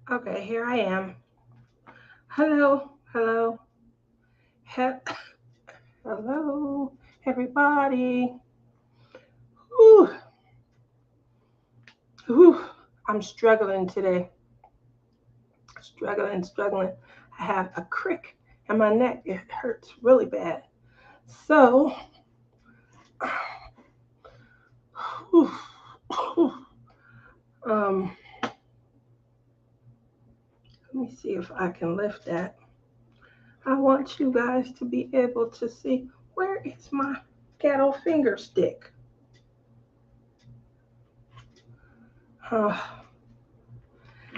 Okay, here I am. Hello, hello, he- hello, everybody. Whew, whew. I'm struggling today. Struggling. I have a crick in my neck. It hurts really bad. So, whew, whew. um, let me see if I can lift that. I want you guys to be able to see where is my ghetto finger stick. Uh,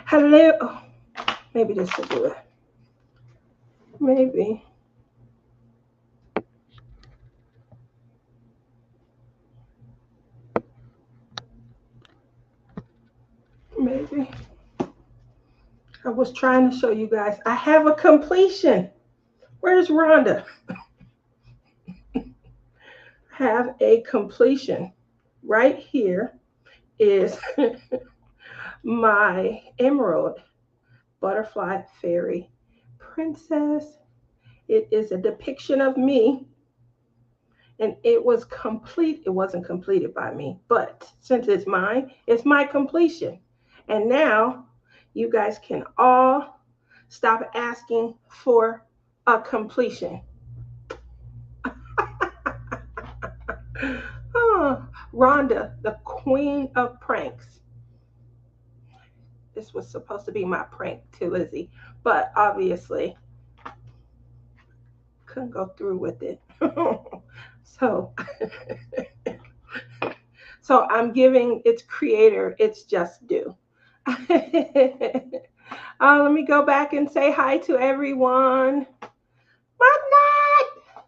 hello. Oh, maybe this will do it. Maybe. Maybe. I was trying to show you guys. I have a completion. Where's Rhonda? Have a completion. Right here is my emerald butterfly fairy princess. It is a depiction of me, and it was complete. It wasn't completed by me, but since it's mine, it's my completion. And now you guys can all stop asking for a completion. Oh, Rhonda, the queen of pranks. This was supposed to be my prank to Lizzie, but obviously couldn't go through with it. so, so I'm giving its creator its just due. Let me go back and say hi to everyone. What not?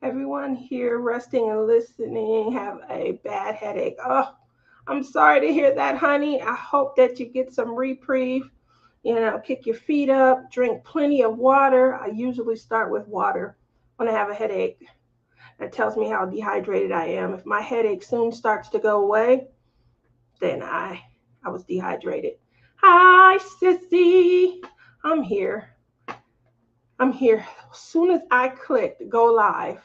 Everyone here resting and listening have a bad headache. Oh, I'm sorry to hear that, honey. I hope that you get some reprieve. Kick your feet up, drink plenty of water. I usually start with water when I have a headache. That tells me how dehydrated I am. If my headache soon starts to go away, then I was dehydrated. Hi, sissy. I'm here. I'm here. As soon as I clicked go live,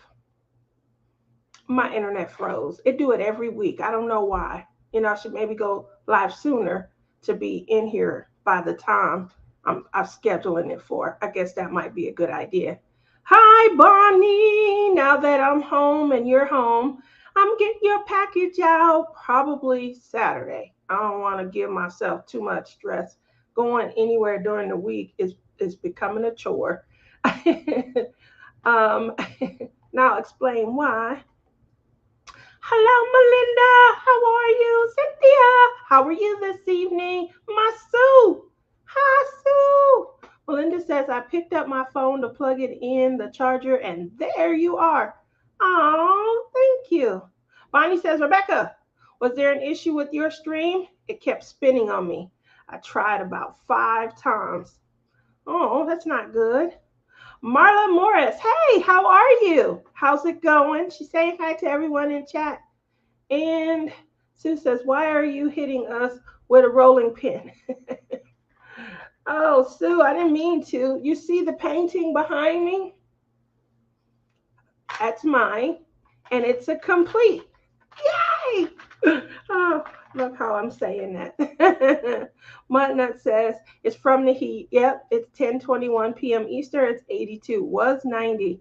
my internet froze. It do it every week. I don't know why. I should maybe go live sooner to be in here by the time I'm scheduling it for. I guess that might be a good idea. Hi, Bonnie. Now that I'm home and you're home, I'm getting your package out probably Saturday. I don't want to give myself too much stress. Going anywhere during the week is becoming a chore. um, now I'll explain why. Hello, Melinda. How are you? Cynthia, how are you this evening? My Sue. Hi, Sue. Melinda says, I picked up my phone to plug it in the charger, and there you are. Oh, thank you. Bonnie says, Rebecca, was there an issue with your stream? It kept spinning on me. I tried about 5 times. Oh, that's not good. Marla Morris, hey, how are you? How's it going? She's saying hi to everyone in chat. And Sue says, why are you hitting us with a rolling pin? Oh, Sue, I didn't mean to. You see the painting behind me? That's mine. And it's a complete. Yay! Oh, look how I'm saying that. Mudnut says it's from the heat. Yep, it's 10:21 p.m. Eastern. It's 82. Was 90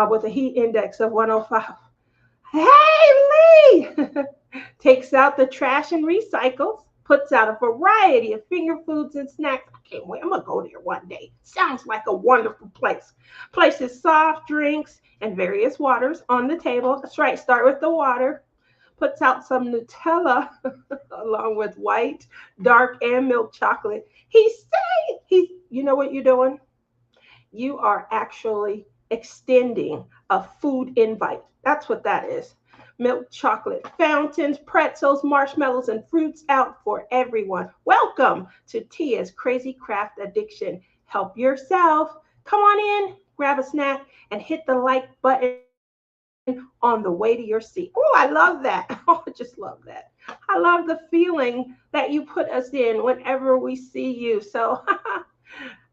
with a heat index of 105. Hey, Lee! Takes out the trash and recycles, puts out a variety of finger foods and snacks. I can't wait. I'm going to go there one day. Sounds like a wonderful place. Places soft drinks and various waters on the table. That's right, start with the water. Puts out some Nutella along with white, dark, and milk chocolate. You know what you're doing? You are actually extending a food invite. That's what that is. Milk chocolate fountains, pretzels, marshmallows, and fruits out for everyone. Welcome to Tia's Crazy Craft Addiction. Help yourself. Come on in, grab a snack, and hit the like button on the way to your seat. Oh, I love that. Oh, I just love that. I love the feeling that you put us in whenever we see you. So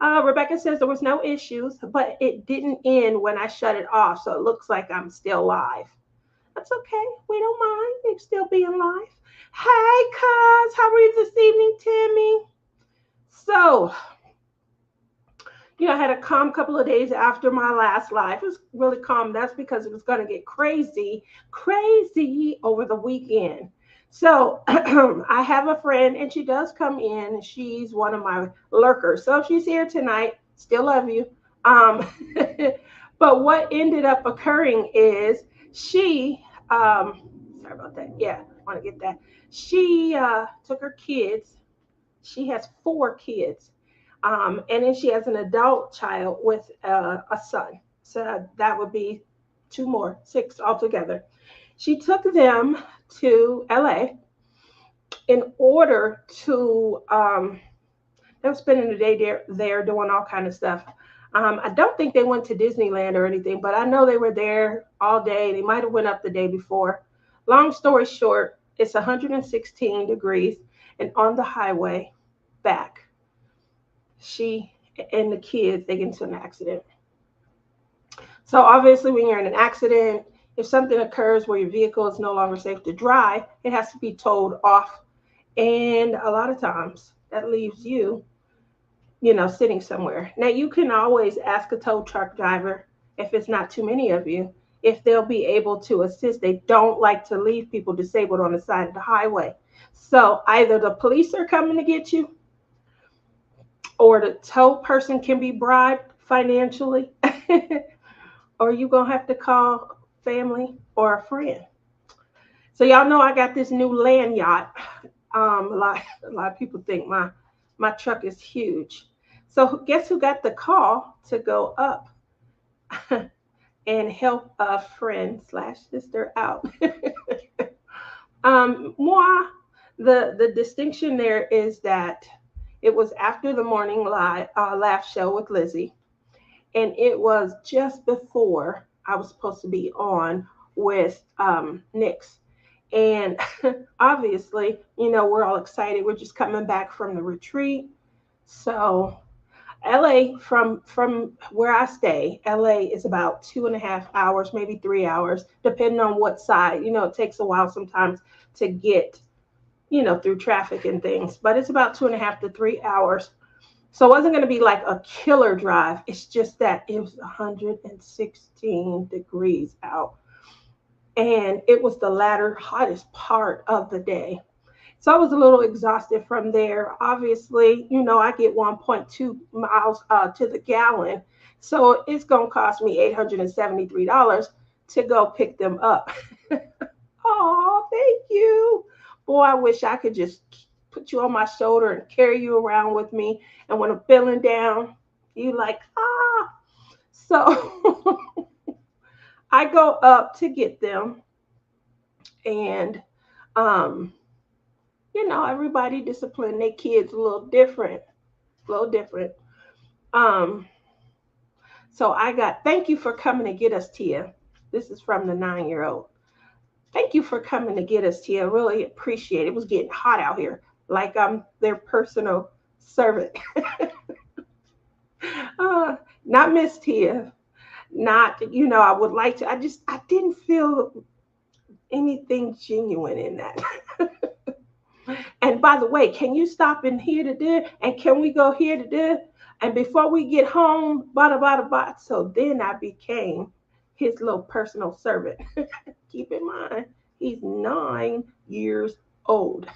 Rebecca says there was no issues, but it didn't end when I shut it off. So it looks like I'm still live. That's okay. We don't mind. It's still being live. Hey, cuz, how are you this evening, Timmy? So, I had a calm couple of days after my last live. It was really calm. That's because it was going to get crazy, crazy over the weekend. So I have a friend, and she does come in. She's one of my lurkers. So she's here tonight. Still love you. Um, but what ended up occurring is she, sorry about that. Yeah, I want to get that. She took her kids. She has four kids, and then she has an adult child with a son. So that would be two more, six altogether. She took them to LA in order to, they were spending the day there doing all kind of stuff. I don't think they went to Disneyland or anything, but I know they were there all day. They might have went up the day before. Long story short, it's 116 degrees, and on the highway back, she and the kids, they get into an accident. So obviously, when you're in an accident, if something occurs where your vehicle is no longer safe to drive, it has to be towed off. And a lot of times that leaves you, sitting somewhere. Now you can always ask a tow truck driver, if it's not too many of you, if they'll be able to assist. They don't like to leave people disabled on the side of the highway. So either the police are coming to get you, or the tow person can be bribed financially, or you gonna have to call family or a friend. So y'all know I got this new land yacht. A lot of people think my truck is huge. So guess who got the call to go up and help a friend slash sister out? Moi, the distinction there is that it was after the morning laugh show with Lizzie, and it was just before I was supposed to be on with Nyx. And obviously, we're all excited. We're just coming back from the retreat. So LA, from where I stay, LA is about 2.5 hours, maybe 3 hours, depending on what side. It takes a while sometimes to get, through traffic and things, but it's about 2.5 to 3 hours. So it wasn't going to be like a killer drive. It's just that it was 116 degrees out. And it was the latter hottest part of the day. So I was a little exhausted from there. Obviously, I get 1.2 miles to the gallon. So it's going to cost me $873 to go pick them up. Oh, thank you. Boy, I wish I could just put you on my shoulder and carry you around with me. And when I'm feeling down, you like, ah. So I go up to get them. And, everybody discipline their kids a little different, a little different. Um, so thank you for coming to get us, Tia. This is from the 9-year-old. Thank you for coming to get us, Tia. Really appreciate it. It was getting hot out here, like I'm their personal servant. Not Miss Tia. Not, I would like to. I didn't feel anything genuine in that. And by the way, can you stop in here to do? And can we go here to do? And before we get home, bada bada bada. So then I became his little personal servant. Keep in mind, he's 9 years old.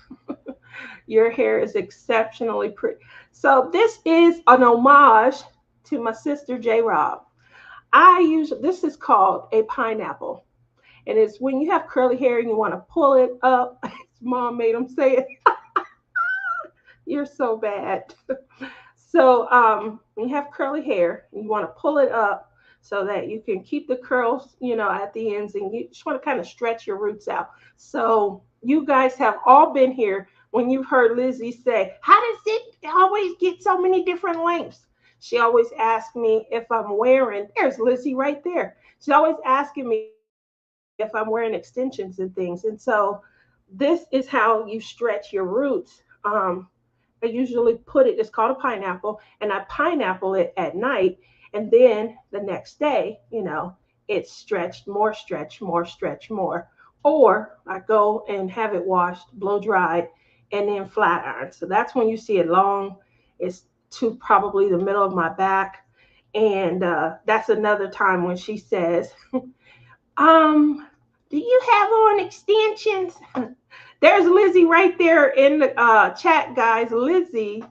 Your hair is exceptionally pretty. So this is an homage to my sister J Rob. This is called a pineapple. And it's when you have curly hair and you want to pull it up. Mom made him say it. You're so bad. So when you have curly hair, you want to pull it up so that you can keep the curls, at the ends, and you just want to kind of stretch your roots out. So you guys have all been here when you've heard Lizzie say, how does it always get so many different lengths? She always asks me if I'm wearing, there's Lizzie right there. She's always asking me if I'm wearing extensions and things. And so this is how you stretch your roots. I usually put it, it's called a pineapple, and I pineapple it at night. And then the next day, it's stretched, more stretch, more stretch, more. Or I go and have it washed, blow dried, and then flat iron. So that's when you see it long. It's to probably the middle of my back. And that's another time when she says, um, do you have on extensions? There's Lizzie right there in the chat, guys. Lizzie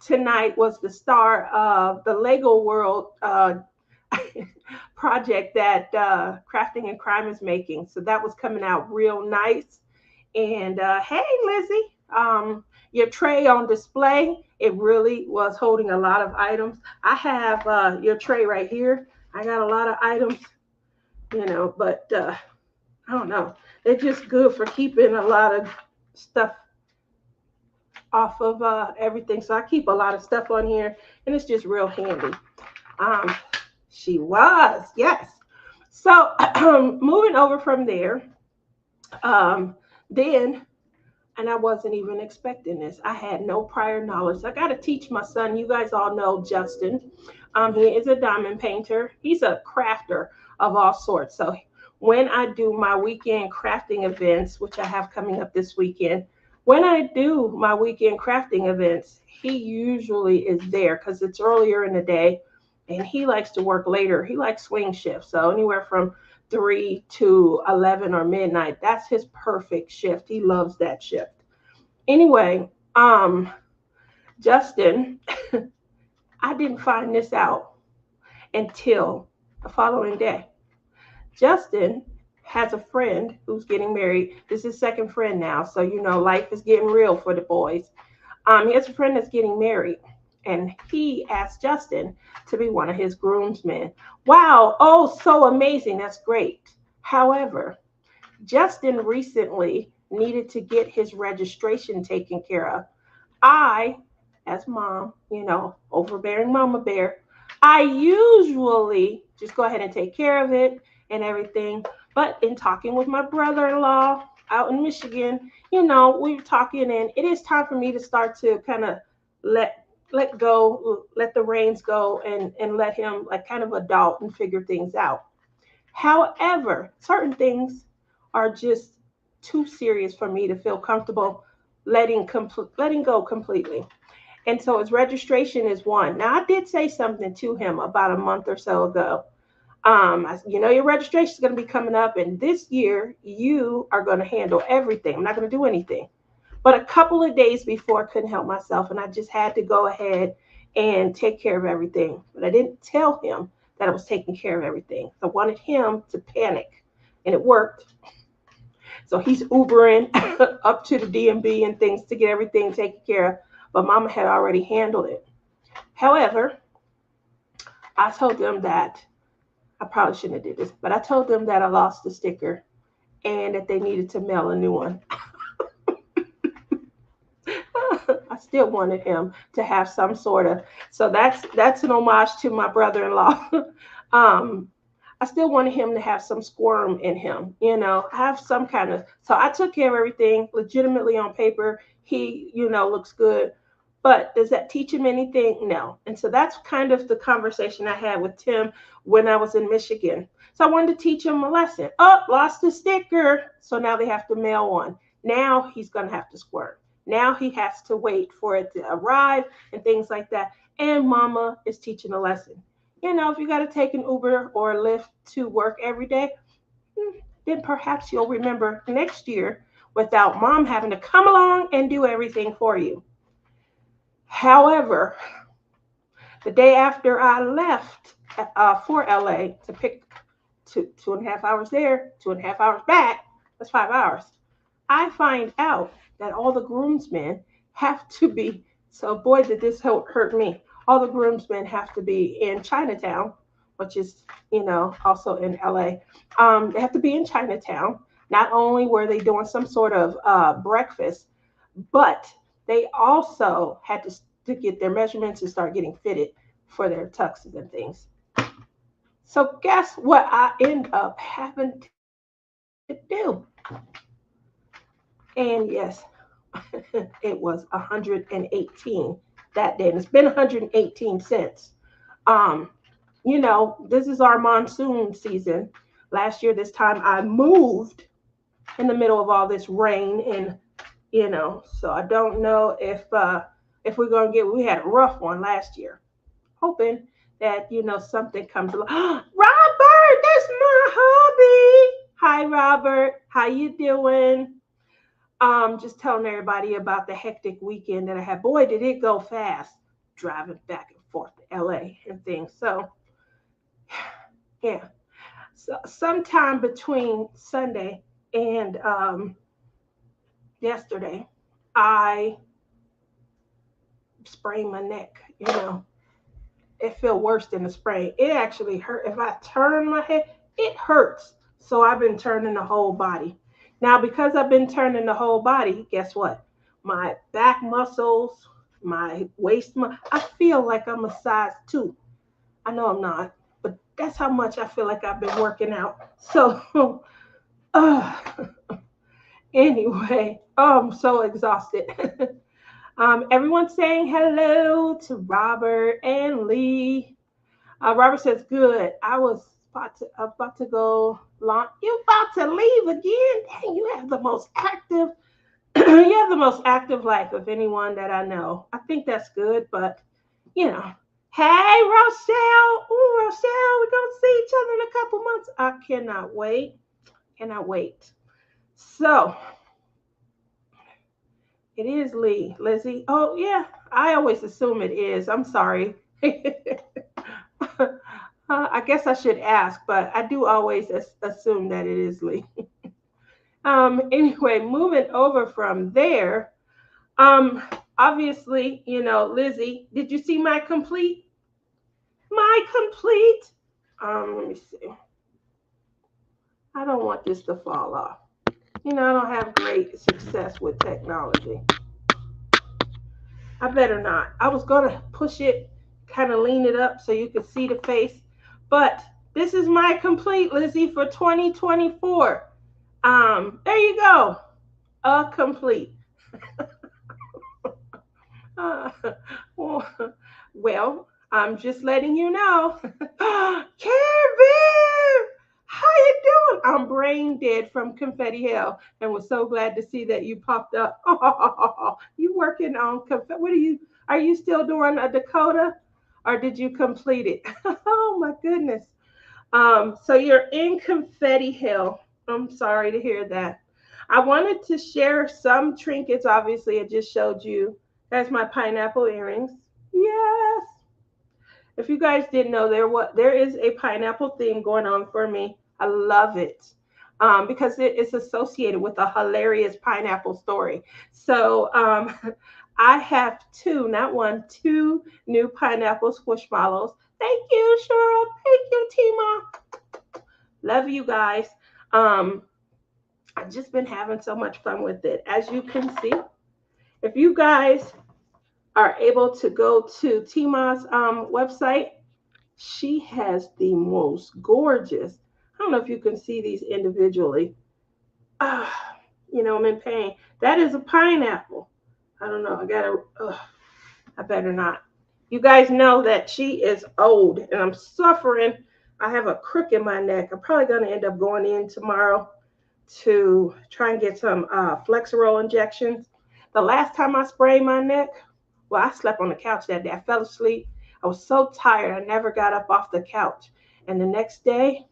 tonight was the star of the Lego World project that Crafting and Crime is making. So that was coming out real nice. And hey, Lizzie, your tray on display, it really was holding a lot of items. I have your tray right here. I got a lot of items, but I don't know. They're just good for keeping a lot of stuff off of everything. So I keep a lot of stuff on here, and it's just real handy. Um, she was, yes. So moving over from there, then, and I wasn't even expecting this. I had no prior knowledge. I got to teach my son. You guys all know Justin. He is a diamond painter. He's a crafter of all sorts. So when I do my weekend crafting events, which I have coming up this weekend, when I do my weekend crafting events, he usually is there because it's earlier in the day and he likes to work later. He likes swing shifts. So anywhere from 3 to 11 or midnight, that's his perfect shift. He loves that shift. Anyway, Justin, I didn't find this out until the following day. Justin has a friend who's getting married. This is his second friend now. So, life is getting real for the boys. He has a friend that's getting married, and he asked Justin to be one of his groomsmen. Wow. Oh, so amazing. That's great. However, Justin recently needed to get his registration taken care of. I, as mom, overbearing mama bear, I usually just go ahead and take care of it and everything. But in talking with my brother-in-law out in Michigan, we were talking, and it is time for me to start to kind of let go, let the reins go, and let him like kind of adult and figure things out. However, certain things are just too serious for me to feel comfortable letting go completely. And so his registration is one. Now I did say something to him about a month or so ago. Your registration is going to be coming up, and this year you are going to handle everything. I'm not going to do anything. But a couple of days before, I couldn't help myself, and I just had to go ahead and take care of everything. But I didn't tell him that I was taking care of everything. I wanted him to panic, and it worked. So he's Ubering up to the DMV and things to get everything taken care of. But Mama had already handled it. However, I told them that I probably shouldn't have did this, but I told them that I lost the sticker and that they needed to mail a new one. I still wanted him to have some sort of, so that's an homage to my brother-in-law. I still wanted him to have some squirm in him, have some kind of, so I took care of everything legitimately on paper. He, looks good. But does that teach him anything? No. And so that's kind of the conversation I had with Tim when I was in Michigan. So I wanted to teach him a lesson. Oh, lost the sticker. So now they have to mail one. Now he's going to have to squirt. Now he has to wait for it to arrive and things like that. And Mama is teaching a lesson. If you got to take an Uber or a Lyft to work every day, then perhaps you'll remember next year without Mom having to come along and do everything for you. However, the day after I left for LA to pick 2.5 hours there, 2.5 hours back, that's 5 hours, I find out that all the groomsmen have to be, so boy, did this hurt me. All the groomsmen have to be in Chinatown, which is, also in LA. They have to be in Chinatown. Not only were they doing some sort of breakfast, but they also had to get their measurements and start getting fitted for their tuxes and things. So guess what I end up having to to do. And yes, it was 118 that day. And it's been 118 since. Um, this is our monsoon season. Last year, this time I moved in the middle of all this rain, and so I don't know if we're gonna get. We had a rough one last year. Hoping that something comes along. Robert, that's my hubby. Hi, Robert. How you doing? Just telling everybody about the hectic weekend that I had. Boy, did it go fast driving back and forth to LA and things. So, yeah. So, sometime between Sunday and yesterday, I sprained my neck. It felt worse than a sprain. It actually hurt. If I turn my head, it hurts. So I've been turning the whole body. Now, because I've been turning the whole body, guess what? My back muscles, my waist, I feel like I'm a size 2. I know I'm not, but that's how much I feel like I've been working out. So, uh, anyway, I'm so exhausted. Everyone's saying hello to Robert and Lee. Robert says, "Good. I was about to go long. You about to leave again? Dang, you have the most active. You have the most active life of anyone that I know. I think that's good, but you know." Hey, Rochelle. Oh, Rochelle, we're gonna see each other in a couple months. I cannot wait. Cannot wait. So it is Lee, Lizzie. Oh yeah, I always assume it is. I'm sorry. I guess I should ask, but I do always assume that it is Lee. Anyway, moving over from there, um, obviously, Lizzie, did you see my complete? My complete? Let me see. I don't want this to fall off. I don't have great success with technology. I better not. I was going to push it, kind of lean it up so you could see the face. But this is my complete, Lizzie, for 2024. There you go. A complete. Uh, well, I'm just letting you know. Kevin, how you doing? I'm brain dead from Confetti Hell and was so glad to see that you popped up. Oh, you working on confetti? Are you still doing a Dakota or did you complete it? Oh my goodness. So you're in Confetti Hell. I'm sorry to hear that. I wanted to share some trinkets. Obviously, I just showed you. That's my pineapple earrings. Yes. If you guys didn't know, there is a pineapple theme going on for me. I love it because it is associated with a hilarious pineapple story. So I have two, not one, two new pineapple squishmallows. Thank you, Cheryl. Thank you, Tima. Love you guys. Um, I've just been having so much fun with it. As you can see, if you guys are able to go to Tima's website, she has the most gorgeous. I don't know if you can see these individually. Ah, I'm in pain. That is a pineapple. I don't know. I better not. You guys know that she is old and I'm suffering. I have a crook in my neck. I'm probably going to end up going in tomorrow to try and get some Flexerol injections. The last time I sprained my neck, well, I slept on the couch that day. I fell asleep. I was so tired, I never got up off the couch. And the next day,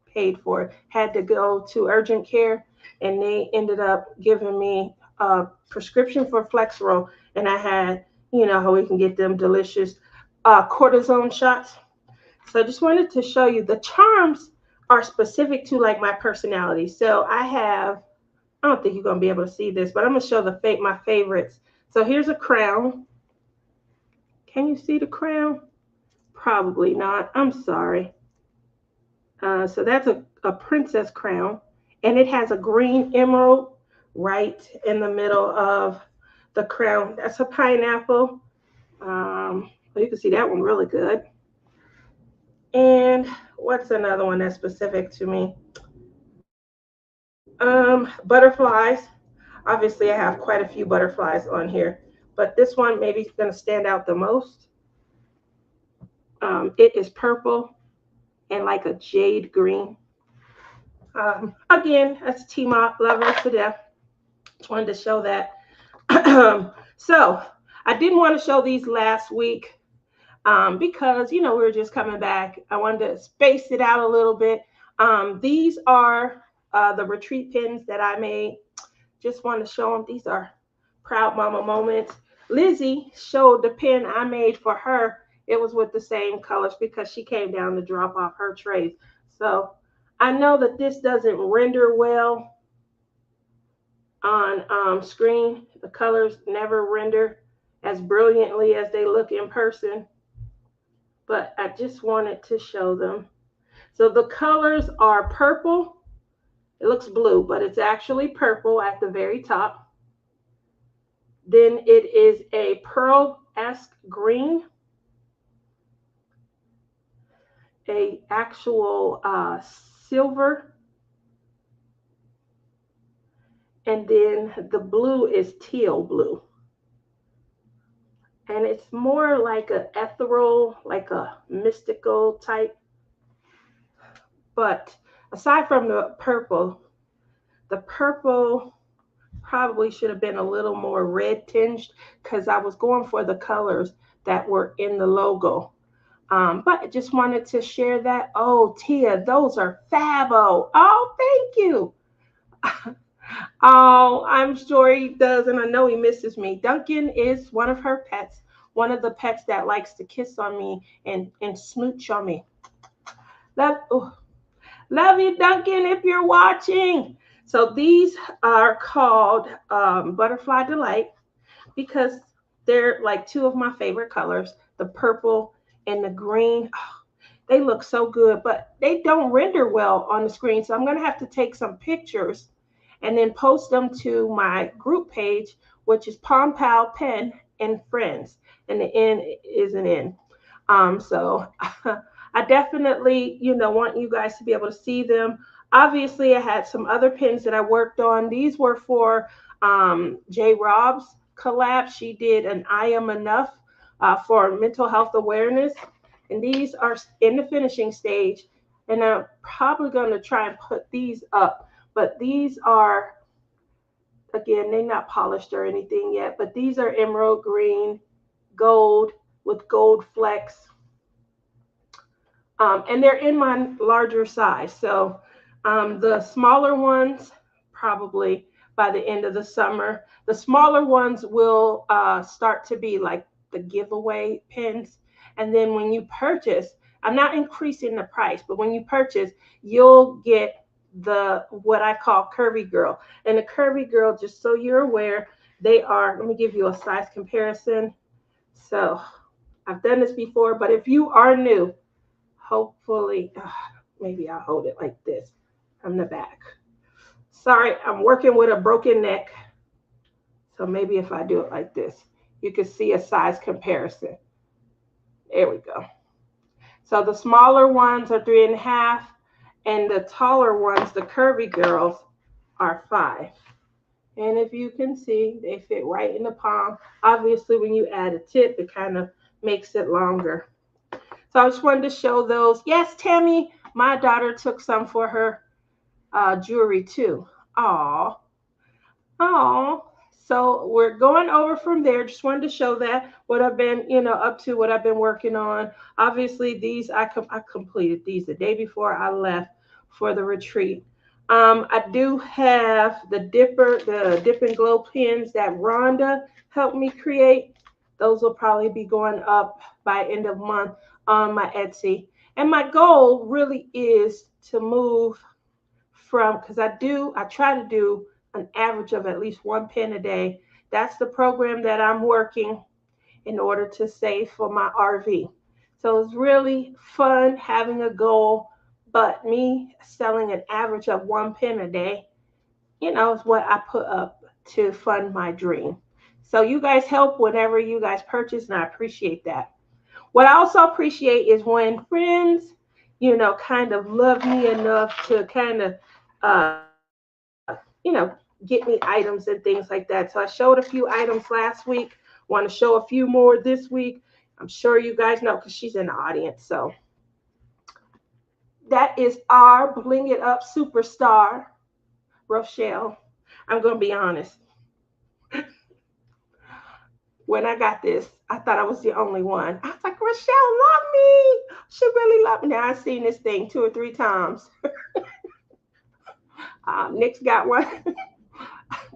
paid for it. Had to go to urgent care, and they ended up giving me a prescription for Flexerol. And I had, how we can get them delicious cortisone shots. So I just wanted to show you the charms are specific to like my personality. So I don't think you're going to be able to see this, but I'm going to show my favorites. So here's a crown. Can you see the crown? Probably not. I'm sorry. So that's a princess crown, and it has a green emerald right in the middle of the crown. That's a pineapple. You can see that one really good. And what's another one that's specific to me? Butterflies. Obviously, I have quite a few butterflies on here, but this one maybe is going to stand out the most. It is purple and like a jade green. Again, that's T-Mop lovers to death. Just wanted to show that. So I didn't want to show these last week because, we were just coming back. I wanted to space it out a little bit. These are the retreat pins that I made. Just want to show them. These are proud mama moments. Lizzie showed the pin I made for her. It was with the same colors because she came down to drop off her trays. So I know that this doesn't render well on screen. The colors never render as brilliantly as they look in person, but I just wanted to show them. So the colors are purple. It looks blue, but it's actually purple at the very top. Then it is a pearl-esque green, a actual silver, and then the blue is teal blue. And it's more like an ethereal, like a mystical type. But aside from the purple probably should have been a little more red tinged because I was going for the colors that were in the logo. But I just wanted to share that. Oh, Tia, those are fabo. Oh, thank you. Oh, I'm sure he does, and I know he misses me. Duncan is one of her pets, one of the pets that likes to kiss on me and smooch on me. Love you, Duncan, if you're watching. So these are called Butterfly Delight because they're like two of my favorite colors, the purple and the green. Oh, they look so good, but they don't render well on the screen. So I'm going to have to take some pictures and then post them to my group page, which is Palm Pal Pen and Friends. And the N is an N. So I definitely, want you guys to be able to see them. Obviously, I had some other pins that I worked on. These were for J. Rob's collab. She did an I Am Enough for mental health awareness. And these are in the finishing stage. And I'm probably going to try and put these up. But these are, again, they're not polished or anything yet. But these are emerald green, gold with gold flecks. And they're in my larger size. So the smaller ones, probably by the end of the summer. The smaller ones will start to be like the giveaway pins. And then when you purchase, I'm not increasing the price, but when you purchase, you'll get the what I call Curvy Girl. And the Curvy Girl, just so you're aware, they are, let me give you a size comparison. So I've done this before, but if you are new, hopefully, maybe I'll hold it like this from the back. Sorry, I'm working with a broken neck. So maybe if I do it like this, you can see a size comparison. There we go. So the smaller ones are 3.5, and the taller ones, the Curvy Girls, are 5. And if you can see, they fit right in the palm. Obviously, when you add a tip, it kind of makes it longer. So I just wanted to show those. Yes, Tammy, my daughter took some for her jewelry too. Aw. So we're going over from there. Just wanted to show that what I've been, up to, what I've been working on. Obviously, these I completed these the day before I left for the retreat. I do have the Dip and Glow pins that Rhonda helped me create. Those will probably be going up by end of month on my Etsy. And my goal really is to move from, because I try to do an average of at least one pin a day. That's the program that I'm working in order to save for my RV. So it's really fun having a goal, but me selling an average of one pin a day, is what I put up to fund my dream. So you guys help whenever you guys purchase, and I appreciate that. What I also appreciate is when friends, kind of love me enough to kind of you know, get me items and things like that. So I showed a few items last week. Want to show a few more this week. I'm sure you guys know because she's in the audience. So that is our Bling It Up superstar, Rochelle. I'm going to be honest. When I got this, I thought I was the only one. I was like, Rochelle love me. She really loved me. Now I've seen this thing 2 or 3 times. Nick's got one.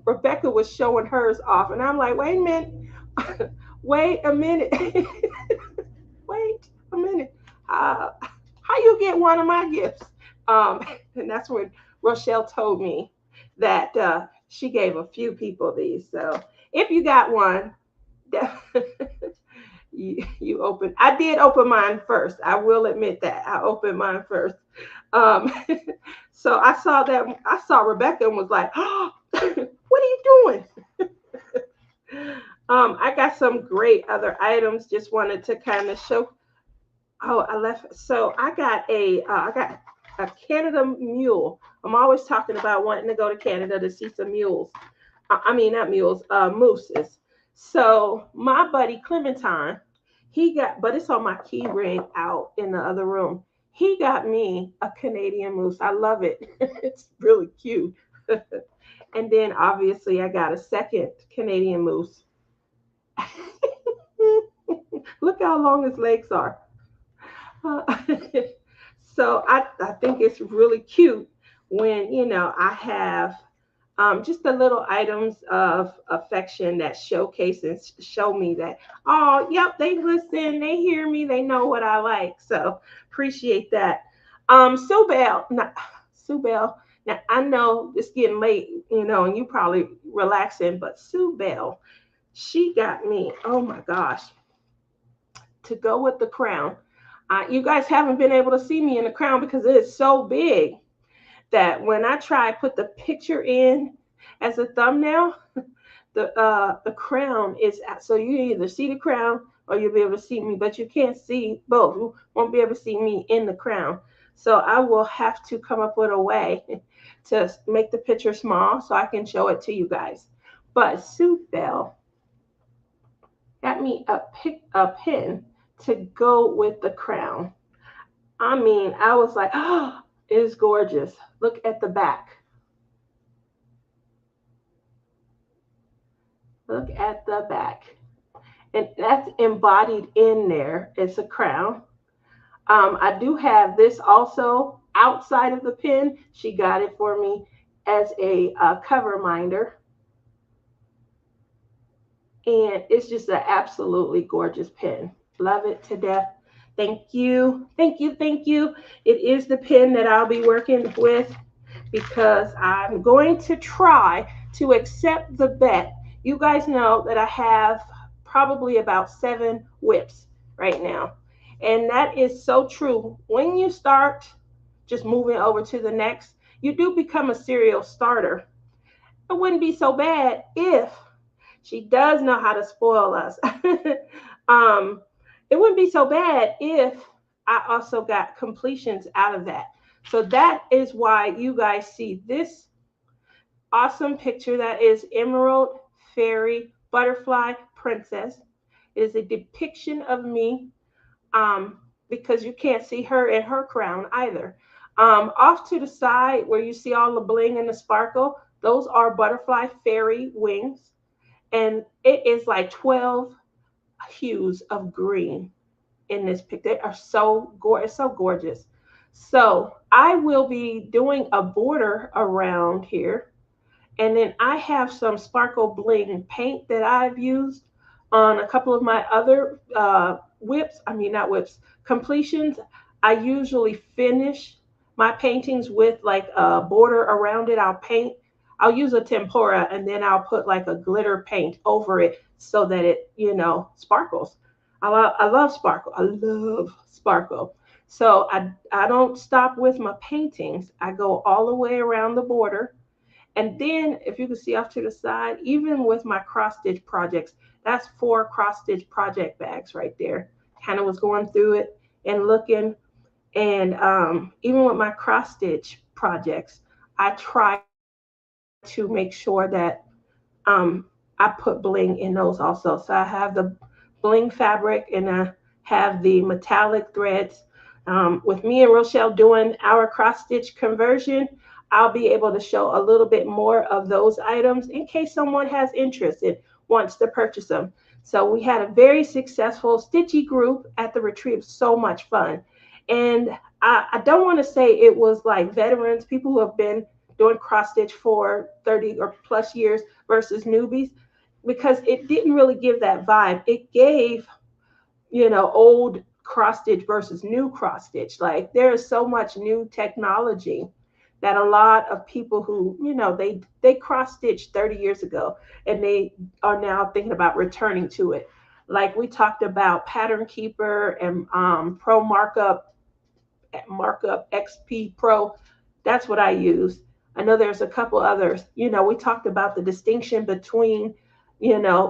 Rebecca was showing hers off, and I'm like, wait a minute. Wait a minute. Wait a minute. How you get one of my gifts? And that's when Rochelle told me that she gave a few people these. So if you got one, you open. I did open mine first. I will admit that I opened mine first. Um, so I saw that. I saw Rebecca and was like, "Oh, what are you doing?" I got some great other items. Just wanted to kind of show. Oh, I left. So I got a Canada mule. I'm always talking about wanting to go to Canada to see some mules. I mean, not mules, mooses. So my buddy Clementine, he got, but it's on my key ring out in the other room. He got me a Canadian moose. I love it. It's really cute. And then obviously I got a second Canadian moose. Look how long his legs are. Uh, so I think it's really cute when, I have just the little items of affection that showcase and show me that, oh, yep, they listen, they hear me, they know what I like. So appreciate that. Sue Bell, now, Sue Bell, now I know it's getting late, and you probably relaxing, but Sue Bell, she got me, oh my gosh, to go with the crown. You guys haven't been able to see me in the crown because it is so big that when I try to put the picture in as a thumbnail, the crown is so you either see the crown or you'll be able to see me, but you can't see both. You won't be able to see me in the crown. So I will have to come up with a way to make the picture small so I can show it to you guys. But Sue Bell got me a pin to go with the crown. I mean, I was like, oh, it is gorgeous. Look at the back. Look at the back. And that's embodied in there. It's a crown. I do have this also outside of the pin. She got it for me as a cover minder. And it's just an absolutely gorgeous pin. Love it to death. Thank you. Thank you. Thank you. It is the pin that I'll be working with because I'm going to try to accept the bet. You guys know that I have probably about 7 whips right now. And that is so true. When you start just moving over to the next, you do become a serial starter. It wouldn't be so bad if she does know how to spoil us. um, it wouldn't be so bad if I also got completions out of that. So that is why you guys see this awesome picture that is Emerald Fairy Butterfly Princess. It is a depiction of me because you can't see her in her crown either. Off to the side where you see all the bling and the sparkle, those are butterfly fairy wings. And it is like 12 hues of green in this pic. They are so gorgeous, so gorgeous. So I will be doing a border around here. And then I have some sparkle bling paint that I've used on a couple of my other whips. I mean, not whips, completions. I usually finish my paintings with like a border around it. I'll use a tempera and then I'll put like a glitter paint over it so that it, sparkles. I love sparkle. I love sparkle. So I don't stop with my paintings. I go all the way around the border. And then if you can see off to the side, even with my cross stitch projects, that's 4 cross stitch project bags right there. Kind of was going through it and looking. And even with my cross stitch projects, I try to make sure that I put bling in those also. So I have the bling fabric and I have the metallic threads. With me and Rochelle doing our cross stitch conversion, I'll be able to show a little bit more of those items in case someone has interest and wants to purchase them. So we had a very successful stitchy group at the retreat. It was so much fun. And I don't want to say it was like veterans, people who have been doing cross stitch for 30 or plus years versus newbies, because it didn't really give that vibe. It gave, old cross stitch versus new cross stitch. Like there is so much new technology that a lot of people who, they cross stitched 30 years ago and they are now thinking about returning to it. Like we talked about Pattern Keeper and Pro Markup XP Pro. That's what I use. I know there's a couple others. We talked about the distinction between,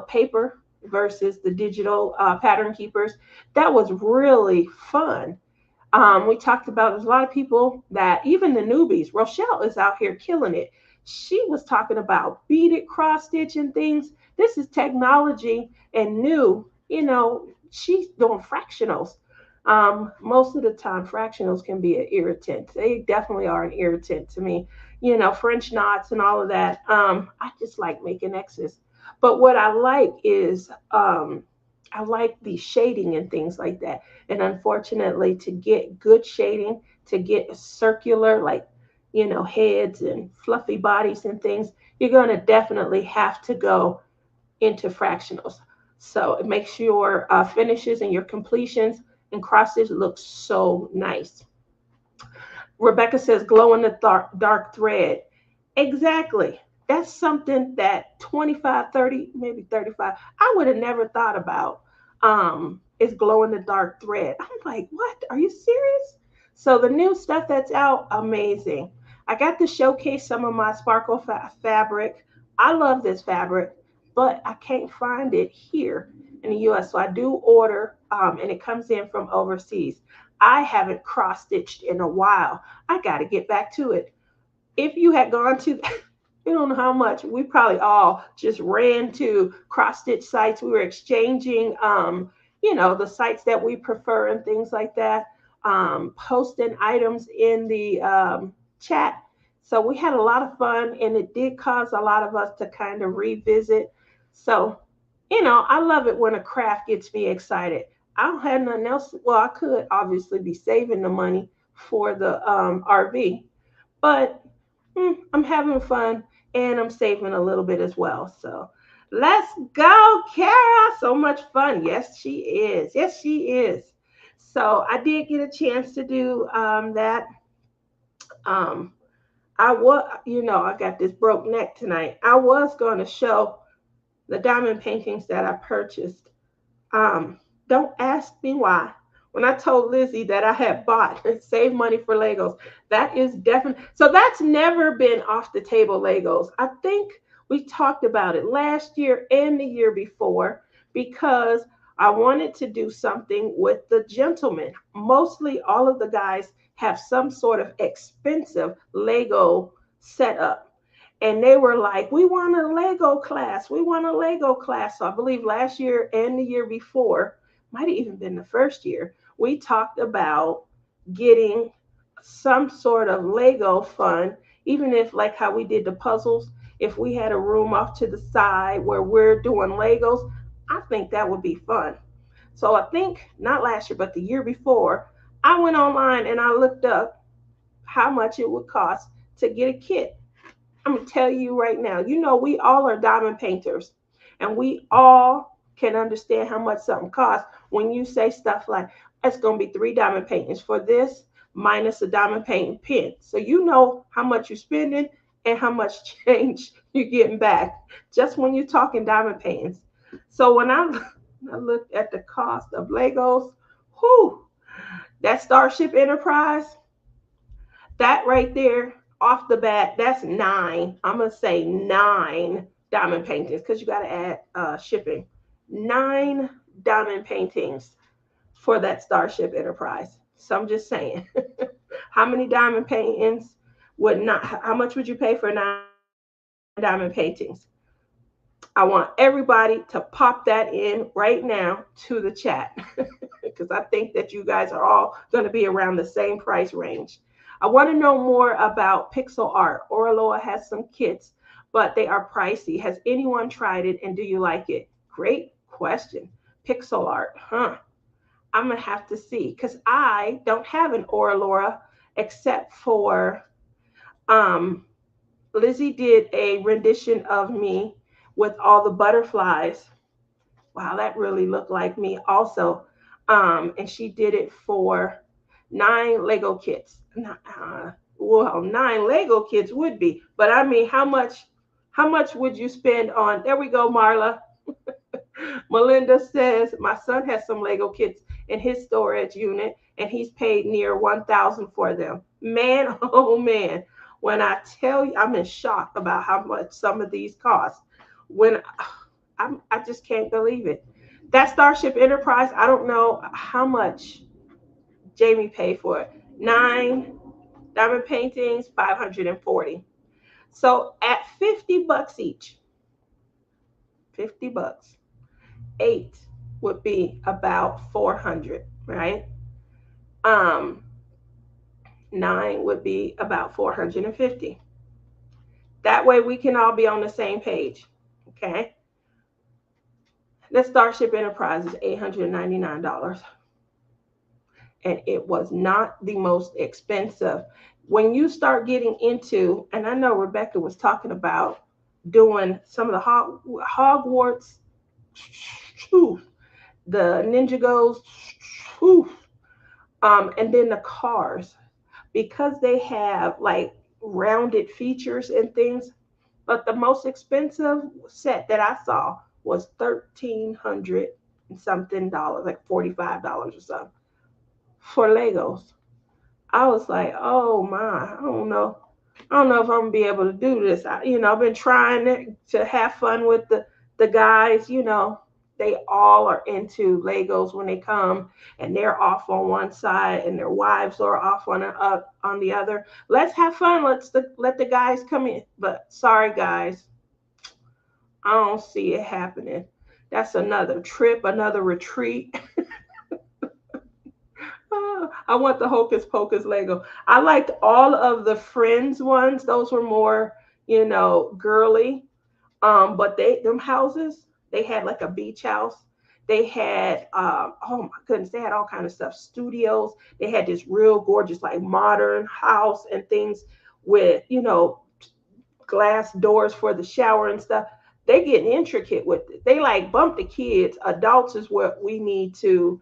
paper versus the digital pattern keepers. That was really fun. We talked about there's a lot of people that even the newbies, Rochelle is out here killing it. She was talking about beaded cross stitch and things. This is technology and new. She's doing fractionals. Most of the time, fractionals can be an irritant. They definitely are an irritant to me. French knots and all of that. I just like making X's. But what I like is I like the shading and things like that. And unfortunately, to get good shading, to get a circular, like, heads and fluffy bodies and things, you're going to definitely have to go into fractionals. So it makes your finishes and your completions and cross stitch look so nice. Rebecca says glow in the dark thread. Exactly. That's something that 25, 30, maybe 35, I would have never thought about. Is glow in the dark thread. I'm like, what? Are you serious? So the new stuff that's out, amazing. I got to showcase some of my sparkle fabric. I love this fabric, but I can't find it here in the US. So I do order, and it comes in from overseas. I haven't cross stitched in a while. I got to get back to it. If you had gone to, you don't know how much, we probably all just ran to cross stitch sites. We were exchanging, the sites that we prefer and things like that, posting items in the chat. So we had a lot of fun and it did cause a lot of us to kind of revisit. So, I love it when a craft gets me excited. I don't have nothing else. Well, I could obviously be saving the money for the RV, but I'm having fun and I'm saving a little bit as well. So let's go, Kara. So much fun. Yes, she is. Yes, she is. So I did get a chance to do that. Um, I got this broke neck tonight. I was going to show the diamond paintings that I purchased. Don't ask me why. When I told Lizzie that I had bought and saved money for Legos, that is definitely so. That's never been off the table. Legos. I think we talked about it last year and the year before because I wanted to do something with the gentlemen. Mostly, all of the guys have some sort of expensive Lego setup and they were like, we want a Lego class. We want a Lego class. So I believe last year and the year before, might have even been the first year, we talked about getting some sort of Lego fun, even if like how we did the puzzles, if we had a room off to the side where we're doing Legos, I think that would be fun. So I think not last year, but the year before, I went online and I looked up how much it would cost to get a kit. I'm gonna tell you right now, we all are diamond painters and we all can understand how much something costs when you say stuff like it's gonna be 3 diamond paintings for this minus a diamond painting pen. So you know how much you're spending and how much change you're getting back just when you're talking diamond paintings. So when I looked at the cost of Legos, whew, that Starship Enterprise, that right there, off the bat, that's 9. I'm gonna say 9 diamond paintings because you got to add shipping. 9 diamond paintings for that Starship Enterprise. So I'm just saying, how many diamond paintings would not? How much would you pay for 9 diamond paintings. I want everybody to pop that in right now to the chat because I think that you guys are all going to be around the same price range. I want to know more about pixel art. Oraloa has some kits, but they are pricey. Has anyone tried it and do you like it? Great question. Pixel art, huh? I'm going to have to see because I don't have an Oralora except for um, Lizzie did a rendition of me with all the butterflies. Wow, that really looked like me also. And she did it for 9 Lego kits. Well, 9 Lego kits would be, but I mean, how much would you spend on? There we go, Marla. Melinda says my son has some Lego kits in his storage unit, and he's paid near 1,000 for them. Man, oh man, when I tell you, I'm in shock about how much some of these cost. When I just can't believe it. That Starship Enterprise, I don't know how much Jamie paid for it. 9 diamond paintings, 540. So at $50 each, $50, 8 would be about 400, right? Um, 9 would be about 450. That way we can all be on the same page. Okay. The Starship Enterprise is $899. And it was not the most expensive. When you start getting into, and I know Rebecca was talking about doing some of the Hogwarts, the Ninjagos, and then the cars, because they have like rounded features and things. But the most expensive set that I saw was 1,300 and something dollars, like $45 or something for Legos. I was like, oh my, I don't know. I don't know if I'm gonna be able to do this. I've been trying to have fun with the guys. They all are into Legos when they come, and they're off on one side, and their wives are off on the other. Let's have fun. Let the guys come in. But sorry, guys, I don't see it happening. That's another trip, another retreat. I want the Hocus Pocus Lego. I liked all of the Friends ones. Those were more, girly. But them houses, they had like a beach house. They had oh my goodness, they had all kind of stuff. Studios. They had this real gorgeous, like modern house and things with, glass doors for the shower and stuff. They get intricate with it. They like bump the kids. Adults is what we need to,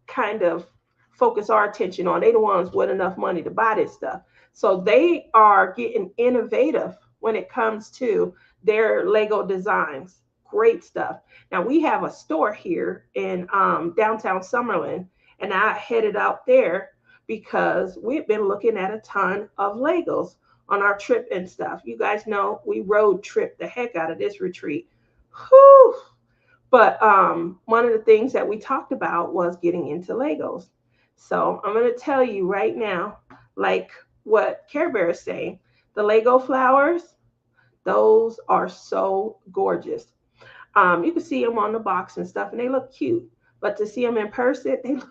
kind of focus our attention on. They the ones with enough money to buy this stuff. So they are getting innovative when it comes to their Lego designs. Great stuff. Now we have a store here in downtown Summerlin, and I headed out there because we've been looking at a ton of Legos on our trip and stuff. You guys know we road trip the heck out of this retreat. Whew. But one of the things that we talked about was getting into Legos. So I'm going to tell you right now, like what Care Bear is saying, the Lego flowers, those are so gorgeous. You can see them on the box and stuff, and they look cute. But to see them in person,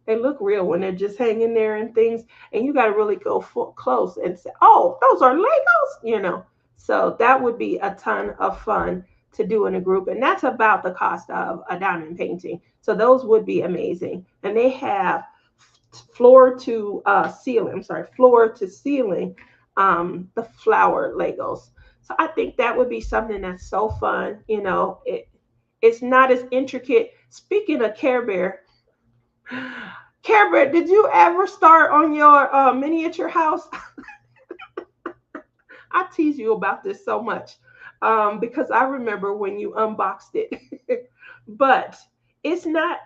they look real when they're just hanging there and things. And you got to really go close and say, "Oh, those are Legos," So that would be a ton of fun to do in a group, and that's about the cost of a diamond painting. So those would be amazing, and they have floor to ceiling, the flower Legos. So I think that would be something that's so fun. It's not as intricate. Speaking of Care Bear, Care Bear, did you ever start on your miniature house? I tease you about this so much because I remember when you unboxed it, but it's not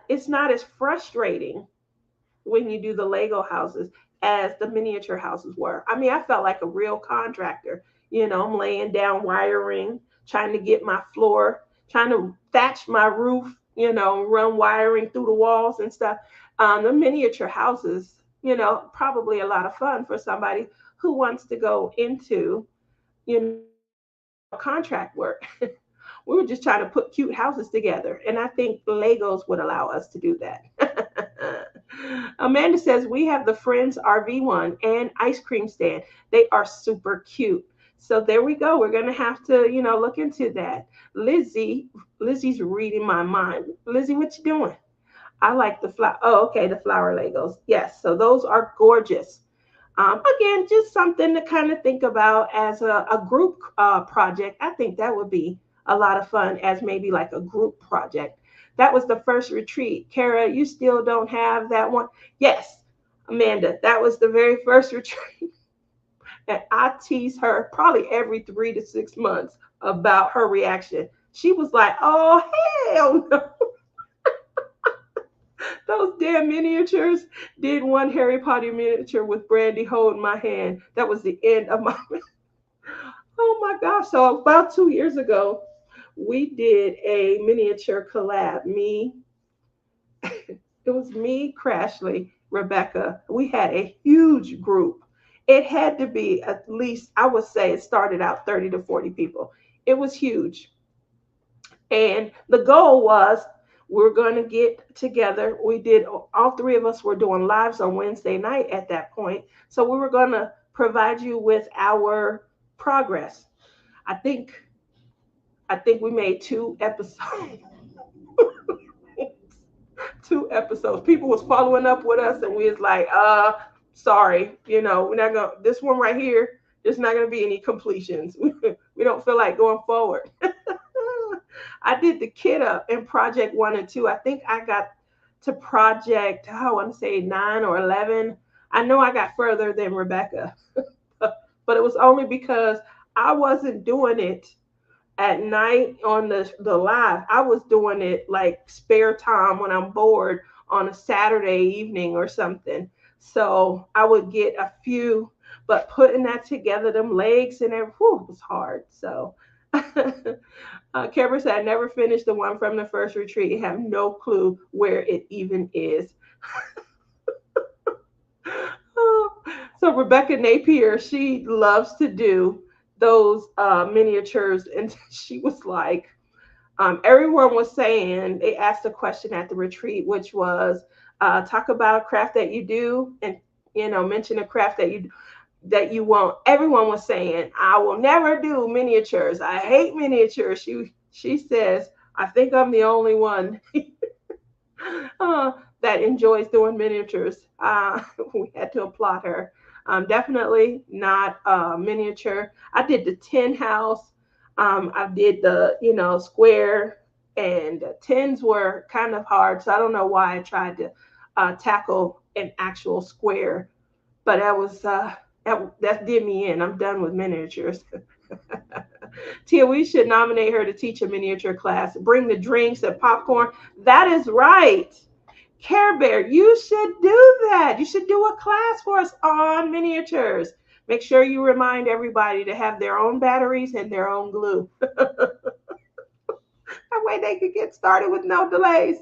as frustrating when you do the Lego houses as the miniature houses were. I mean, I felt like a real contractor. I'm laying down wiring, trying to get my floor, trying to thatch my roof, run wiring through the walls and stuff. The miniature houses, probably a lot of fun for somebody who wants to go into, contract work. We were just trying to put cute houses together. And I think Legos would allow us to do that. Amanda says, we have the Friends RV one and ice cream stand. They are super cute. So there we go. We're going to have to, look into that. Lizzie's reading my mind. Lizzie, what you doing? I like the flower. Oh, okay. The flower Legos. Yes. So those are gorgeous. Again, just something to kind of think about as a group project. I think that would be a lot of fun as maybe like a group project. That was the first retreat. Kara, you still don't have that one? Yes, Amanda, that was the very first retreat. And I tease her probably every 3 to 6 months about her reaction. She was like, oh, hell no. Those damn miniatures. Did one Harry Potter miniature with Brandy holding my hand. That was the end of my. Oh my gosh. So about 2 years ago, we did a miniature collab. It was me, Crashly, Rebecca. We had a huge group. It had to be at least, I would say it started out 30 to 40 people. It was huge. And the goal was we're going to get together. We did, all three of us were doing lives on Wednesday night at that point. So we were going to provide you with our progress. I think we made 2 episodes. 2 episodes. People was following up with us and we was like, sorry, we're not gonna, this one right here, there's not gonna be any completions. We don't feel like going forward. I did the kit up in project 1 and 2. I think I got to project, I want to say 9 or 11. I know I got further than Rebecca, but it was only because I wasn't doing it at night on the live. I was doing it like spare time when I'm bored on a Saturday evening or something. So I would get a few, but putting that together, them legs and everything, was hard. So Kara said, I never finished the one from the first retreat. I have no clue where it even is. So Rebecca Napier, she loves to do those miniatures. And she was like, everyone was saying, they asked a question at the retreat, which was, talk about a craft that you do and, mention a craft that you won't. Everyone was saying, I will never do miniatures. I hate miniatures. She says, I think I'm the only one that enjoys doing miniatures. We had to applaud her. Definitely not miniature. I did the tin house. I did the, square, and tins were kind of hard. So I don't know why I tried to tackle an actual square, but that did me in. I'm done with miniatures. Tia, we should nominate her to teach a miniature class. Bring the drinks and popcorn. That is right. Care Bear, you should do that. You should do a class for us on miniatures. Make sure you remind everybody to have their own batteries and their own glue. That way they could get started with no delays.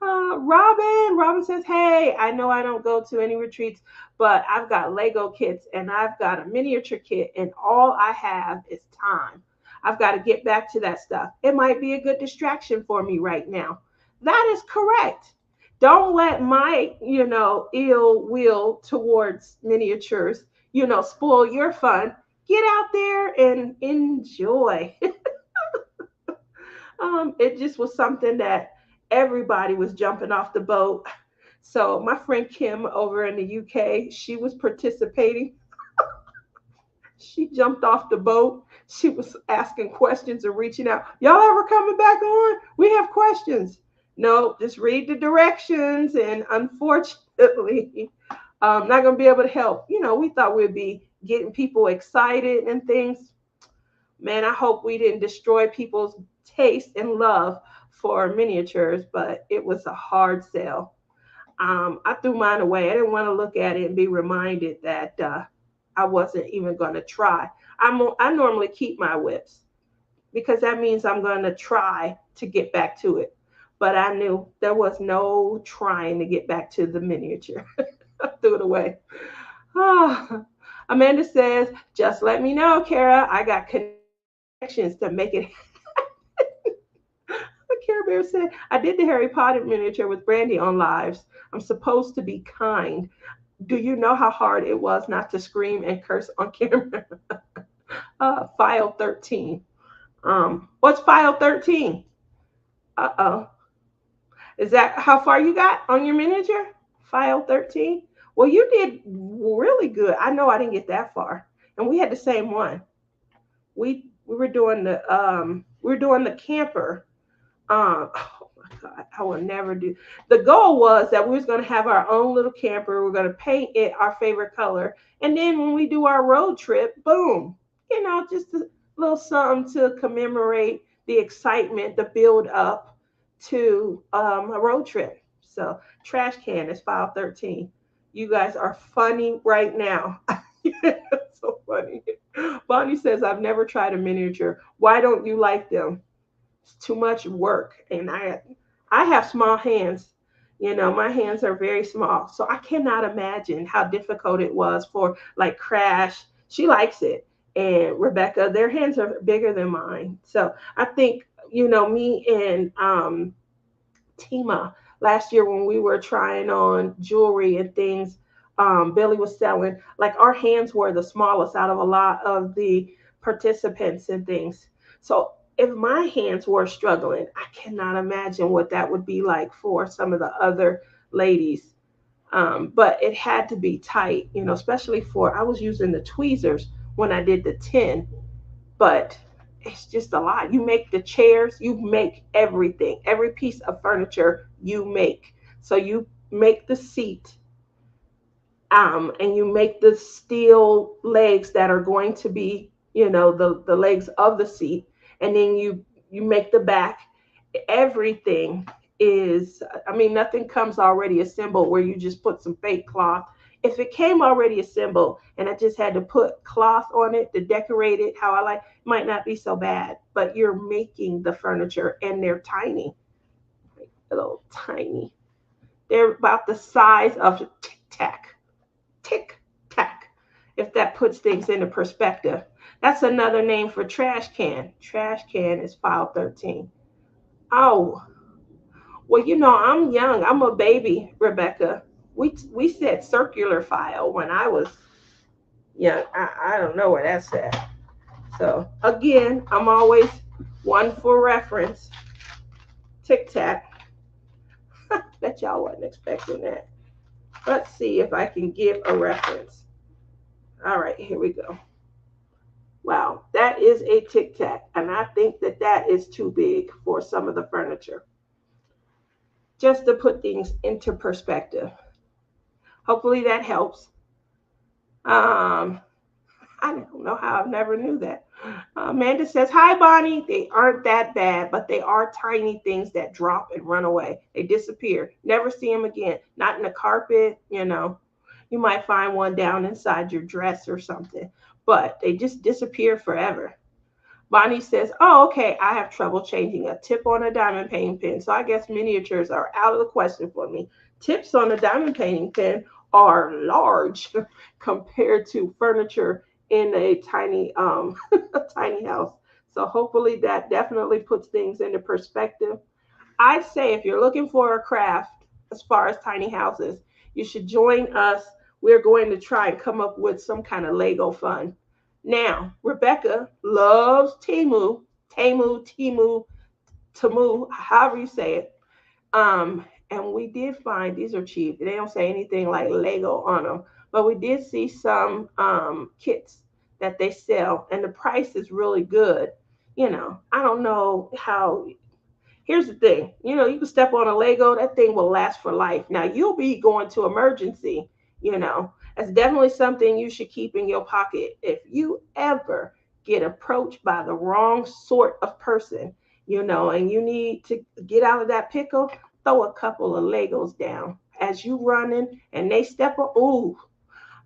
Robin says, hey, I know I don't go to any retreats, but I've got Lego kits and I've got a miniature kit, and all I have is time. I've got to get back to that stuff. It might be a good distraction for me right now. That is correct. Don't let my, ill will towards miniatures, spoil your fun. Get out there and enjoy. It just was something that everybody was jumping off the boat. So my friend Kim over in the UK, she was participating. She jumped off the boat. She was asking questions and reaching out. Y'all ever coming back on? We have questions. No, just read the directions. And unfortunately, I'm not going to be able to help. We thought we'd be getting people excited and things. Man, I hope we didn't destroy people's taste and love for miniatures, but it was a hard sell. I threw mine away. I didn't want to look at it and be reminded that I wasn't even going to try. I normally keep my whips because that means I'm going to try to get back to it. But I knew there was no trying to get back to the miniature. I threw it away. Amanda says, just let me know, Kara. I got actions to make it. Care Bear said, I did the Harry Potter miniature with Brandy on lives. I'm supposed to be kind. Do you know how hard it was not to scream and curse on camera? File 13. What's file 13? Uh-oh. Is that how far you got on your miniature? File 13? Well, you did really good. I know I didn't get that far. And we had the same one. We were doing the camper. Oh my God, I will never do. The goal was that we was going to have our own little camper. We're going to paint it our favorite color, and then when we do our road trip, boom, just a little something to commemorate the excitement, the build up to a road trip. So trash can is file 13. You guys are funny right now. So funny. Bonnie says, I've never tried a miniature. Why don't you like them? It's too much work. And I have small hands. My hands are very small. So I cannot imagine how difficult it was for like Crash. She likes it. And Rebecca, their hands are bigger than mine. So I think, me and Tima last year when we were trying on jewelry and things, Billy was selling, like our hands were the smallest out of a lot of the participants and things. So if my hands were struggling, I cannot imagine what that would be like for some of the other ladies. But it had to be tight, especially for, I was using the tweezers when I did the 10, but it's just a lot. You make the chairs, you make everything, every piece of furniture you make. So you make the seat, and you make the steel legs that are going to be, the legs of the seat, and then you make the back. Everything is, I mean, nothing comes already assembled where you just put some fake cloth. If it came already assembled and I just had to put cloth on it to decorate it how I like, it might not be so bad. But you're making the furniture and they're tiny, little tiny. They're about the size of tic tac, tic tac. If that puts things into perspective, that's another name for trash can. Trash can is file 13. Oh, well, I'm young. I'm a baby, Rebecca. We said circular file when I was young. I don't know where that's at. So again, I'm always one for reference. Tic tac. Bet y'all wasn't expecting that. Let's see if I can give a reference. All right, here we go. Wow, that is a tic tac, and I think that is too big for some of the furniture. Just to put things into perspective. Hopefully that helps. Um, I don't know how I never knew that. Amanda says, Hi, Bonnie. They aren't that bad, but they are tiny things that drop and run away. They disappear. Never see them again. Not in the carpet. You might find one down inside your dress or something, but they just disappear forever. Bonnie says, Oh, okay. I have trouble changing a tip on a diamond painting pen. So I guess miniatures are out of the question for me. Tips on a diamond painting pen are large compared to furniture in a tiny a tiny house. So hopefully that definitely puts things into perspective. I say if you're looking for a craft as far as tiny houses, you should join us. We're going to try and come up with some kind of Lego fun. Now, Rebecca loves Tamu, however you say it. And we did find these are cheap. They don't say anything like Lego on them, but we did see some kits that they sell, and the price is really good. I don't know how. Here's the thing, you can step on a Lego, that thing will last for life. Now you'll be going to emergency, that's definitely something you should keep in your pocket. If you ever get approached by the wrong sort of person, and you need to get out of that pickle, throw a couple of Legos down as you running and they step up. Ooh,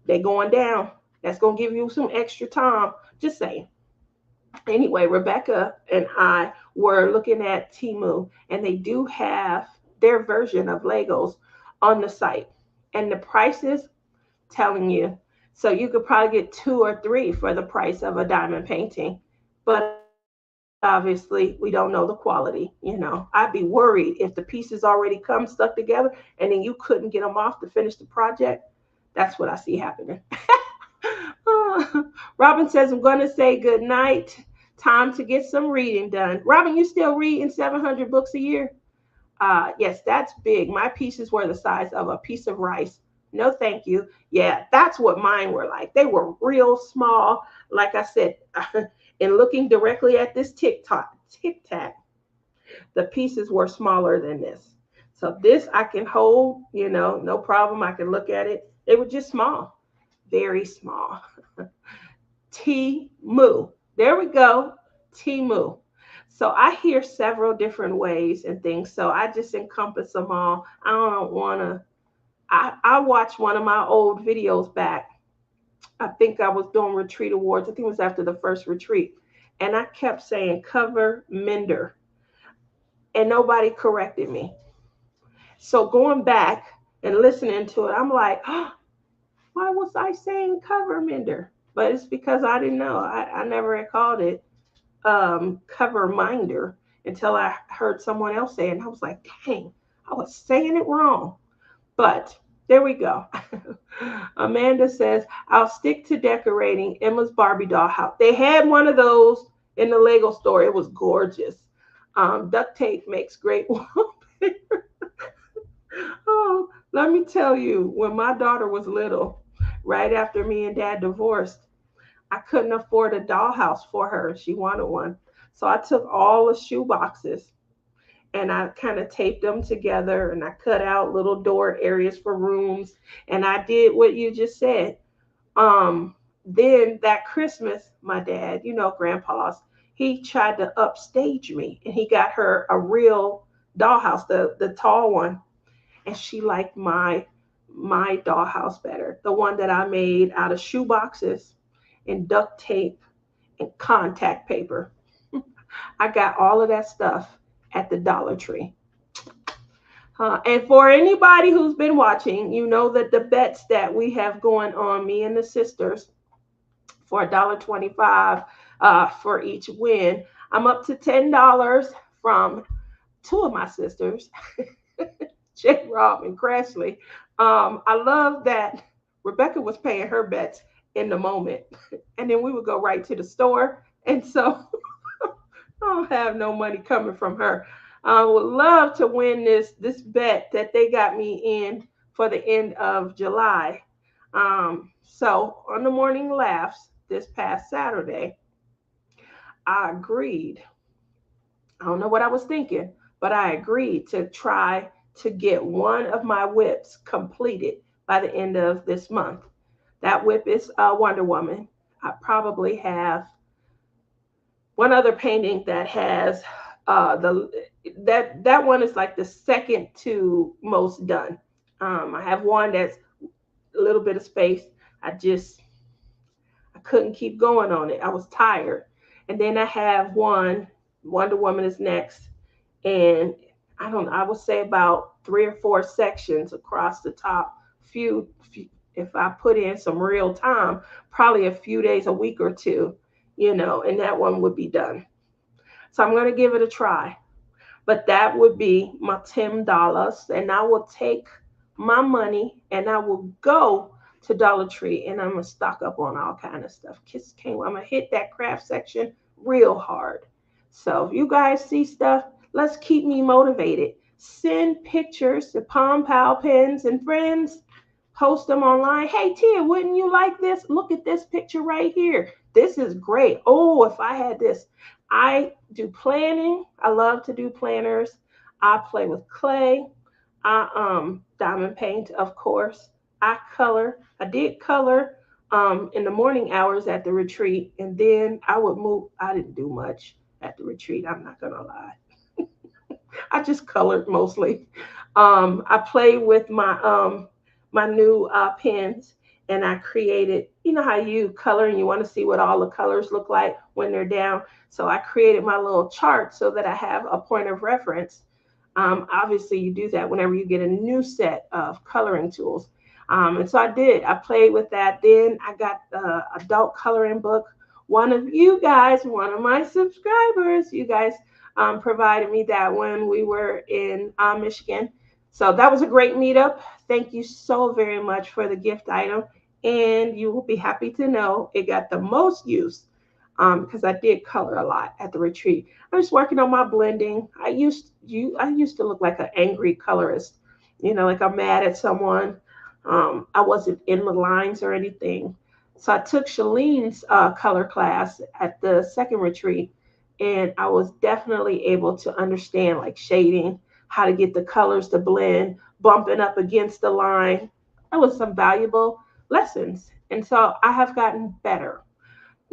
they going down. That's gonna give you some extra time. Just saying. Anyway, Rebecca and I were looking at Timu, and they do have their version of Legos on the site, and the prices telling you. So you could probably get two or three for the price of a diamond painting. But Obviously, we don't know the quality. I'd be worried if the pieces already come stuck together and then you couldn't get them off to finish the project. That's what I see happening. Robin says, I'm going to say good night. Time to get some reading done. Robin, you still reading 700 books a year? Yes, that's big. My pieces were the size of a piece of rice. No, thank you. Yeah, that's what mine were like. They were real small. Like I said, in looking directly at this tic tac, the pieces were smaller than this. So this I can hold, no problem. I can look at it. They were just small, very small. Temu. There we go. Temu. So I hear several different ways and things. So I just encompass them all. I don't want to. I watched one of my old videos back. I think I was doing retreat awards. I think it was after the first retreat. And I kept saying cover mender. And nobody corrected me. So going back and listening to it, I'm like, oh, why was I saying cover mender? But it's because I didn't know. I never had called it cover minder until I heard someone else say it. And I was like, dang, I was saying it wrong. But there we go. Amanda says, I'll stick to decorating Emma's Barbie doll house. They had one of those in the Lego store. It was gorgeous. Duct tape makes great wallpaper. Oh, let me tell you, when my daughter was little, right after me and dad divorced, I couldn't afford a dollhouse for her. She wanted one. So I took all the shoe boxes and I kind of taped them together and I cut out little door areas for rooms. And I did what you just said. Then that Christmas, my dad, grandpa's, he tried to upstage me and he got her a real dollhouse, the tall one. And she liked my dollhouse better, the one that I made out of shoe boxes and duct tape and contact paper. I got all of that stuff at the Dollar Tree. And for anybody who's been watching, you know that the bets that we have going on, me and the sisters, for $1.25 for each win. I'm up to $10 from two of my sisters, J. Rob and Crashly. I love that Rebecca was paying her bets in the moment, and then we would go right to the store. And so I don't have no money coming from her. I would love to win this bet that they got me in for the end of July. So on the Morning Laughs this past Saturday, I agreed. I don't know what I was thinking, but I agreed to try to get one of my whips completed by the end of this month. That whip is Wonder Woman. I probably have one other painting that has that one is like the second to most done. I have one that's a little bit of space. I couldn't keep going on it. I was tired. And then I have one, Wonder Woman is next. And I don't know, I would say about 3 or 4 sections across the top. Few, if I put in some real time, probably a few days, a week or two, and that one would be done. So I'm going to give it a try. But that would be my $10. And I will take my money and I will go to Dollar Tree and I'm going to stock up on all kind of stuff. I'm going to hit that craft section real hard. So if you guys see stuff, let's keep me motivated. Send pictures to Palm Pal pens and friends. Post them online. Hey, Tia, wouldn't you like this? Look at this picture right here. This is great. Oh, if I had this. I do planning. I love to do planners. I play with clay. I diamond paint, of course. I color. I did color in the morning hours at the retreat, and then I would move. I didn't do much at the retreat. I'm not gonna lie. I just colored mostly. I play with my new pens, and I created. You know how you color and you want to see what all the colors look like when they're down. So I created my little chart so that I have a point of reference. Obviously, you do that whenever you get a new set of coloring tools. And so I did. I played with that. Then I got the adult coloring book one of you guys, one of my subscribers, you guys provided me that when we were in Michigan. So that was a great meetup. Thank you so very much for the gift item. And you will be happy to know it got the most use because I did color a lot at the retreat. I was working on my blending. I used to look like an angry colorist, like I'm mad at someone. I wasn't in the lines or anything. So I took Shalene's color class at the second retreat, and I was definitely able to understand like shading, how to get the colors to blend, bumping up against the line. That was some valuable lessons. And so I have gotten better.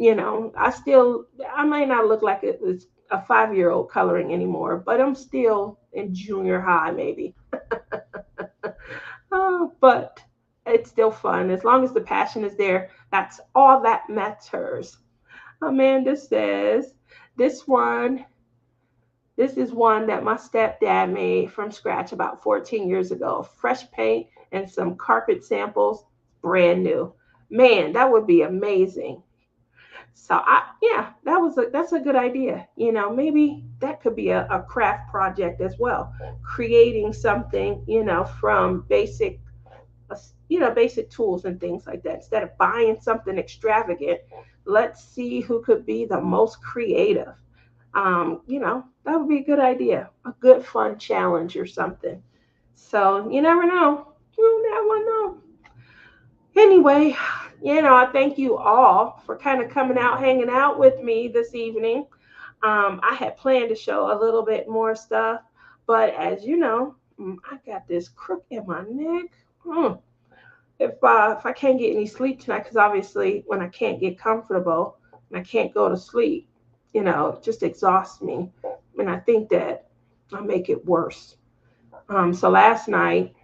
I may not look like it was a 5 year old coloring anymore, but I'm still in junior high, maybe. But it's still fun. As long as the passion is there, that's all that matters. Amanda says, this one, this is one that my stepdad made from scratch about 14 years ago. Fresh paint and some carpet samples, brand new. Man, that would be amazing. So yeah, that's a good idea. Maybe that could be a craft project as well, creating something, from basic tools and things like that. Instead of buying something extravagant, let's see who could be the most creative. That would be a good idea, a good fun challenge or something. So you never know. You never know. Anyway, I thank you all for kind of coming out, hanging out with me this evening. I had planned to show a little bit more stuff, but as you know, I got this crook in my neck. If I can't get any sleep tonight, because obviously when I can't get comfortable and I can't go to sleep, it just exhausts me, and I think that I'll make it worse. So last night,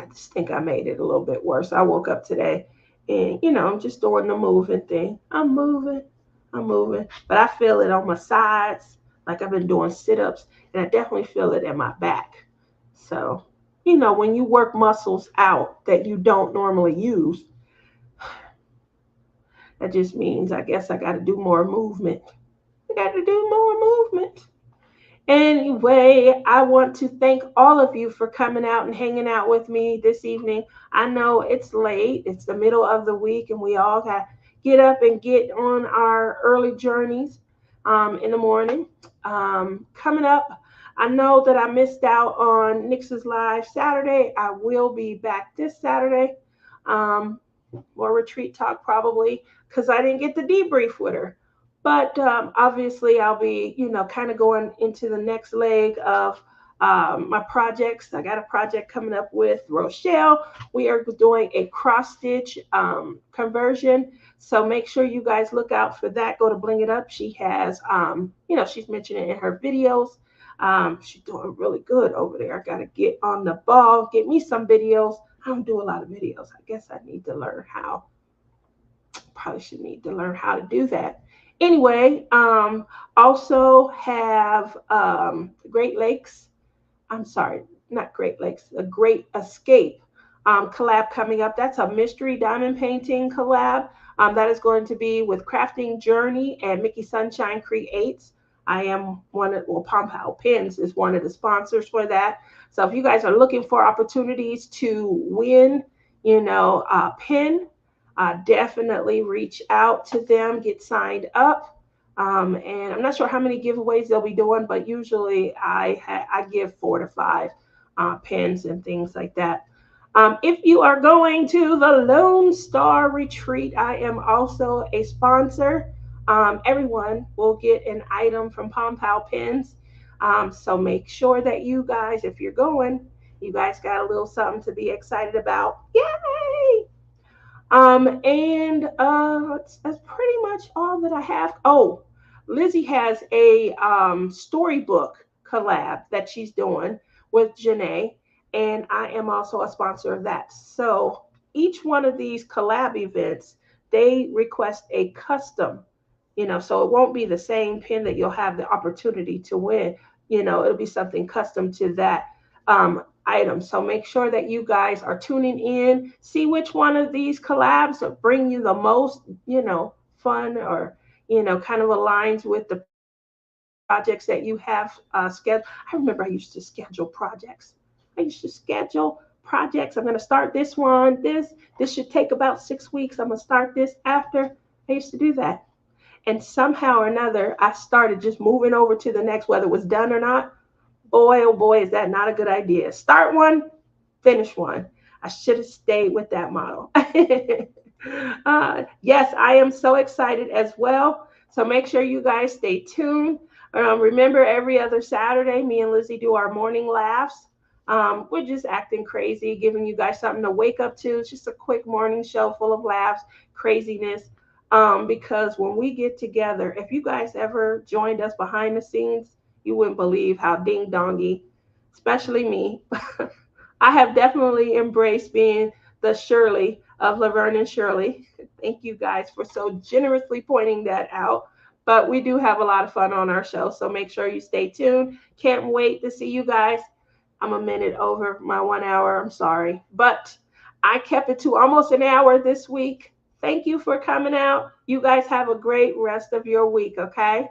I just think I made it a little bit worse. I woke up today, and I'm just doing the moving thing. I'm moving, but I feel it on my sides, like I've been doing sit-ups, and I definitely feel it in my back. So, when you work muscles out that you don't normally use, that just means I guess I got to do more movement. I got to do more movement. Anyway, I want to thank all of you for coming out and hanging out with me this evening. I know it's late, it's the middle of the week, and we all got to get up and get on our early journeys in the morning. Coming up, I know that I missed out on Nix's Live Saturday. I will be back this Saturday. More retreat talk probably because I didn't get the debrief with her. But obviously, I'll be, kind of going into the next leg of my projects. I got a project coming up with Rochelle. We are doing a cross stitch conversion. So make sure you guys look out for that. Go to Bling It Up. She has, she's mentioned it in her videos. She's doing really good over there. I got to get on the ball, get me some videos. I don't do a lot of videos. I guess I need to learn how. Probably should need to learn how to do that. Anyway, also have Great Lakes. I'm sorry, not Great Lakes, a Great Escape collab coming up. That's a mystery diamond painting collab. That is going to be with Crafting Journey and Mickey Sunshine Creates. I am Palm Pal Pins is one of the sponsors for that. So if you guys are looking for opportunities to win, a pin, definitely reach out to them, get signed up. And I'm not sure how many giveaways they'll be doing, but usually I give 4 to 5 pins and things like that. If you are going to the Lone Star Retreat, I am also a sponsor. Everyone will get an item from Palm Pal Pins. So make sure that you guys, if you're going, you guys got a little something to be excited about. Yay! That's pretty much all that I have. Oh, Lizzie has a storybook collab that she's doing with Janae, and I am also a sponsor of that. So each one of these collab events, they request a custom, so it won't be the same pin that you'll have the opportunity to win. It'll be something custom to that item. So make sure that you guys are tuning in, see which one of these collabs bring you the most, fun or, kind of aligns with the projects that you have scheduled. I remember I used to schedule projects. I used to schedule projects. I'm going to start this one. This should take about 6 weeks. I'm going to start this after. I used to do that. And somehow or another, I started just moving over to the next, whether it was done or not. Boy, oh boy, is that not a good idea. Start one, finish one. I should have stayed with that model. Yes, I am so excited as well. So make sure you guys stay tuned. Remember, every other Saturday, me and Lizzie do our morning laughs. We're just acting crazy, giving you guys something to wake up to. It's just a quick morning show full of laughs, craziness. Because when we get together, if you guys ever joined us behind the scenes, you wouldn't believe how ding dongy, especially me. I have definitely embraced being the Shirley of Laverne and Shirley. Thank you guys for so generously pointing that out. But we do have a lot of fun on our show, so make sure you stay tuned. Can't wait to see you guys. I'm a minute over my 1 hour. I'm sorry. But I kept it to almost an hour this week. Thank you for coming out. You guys have a great rest of your week, okay?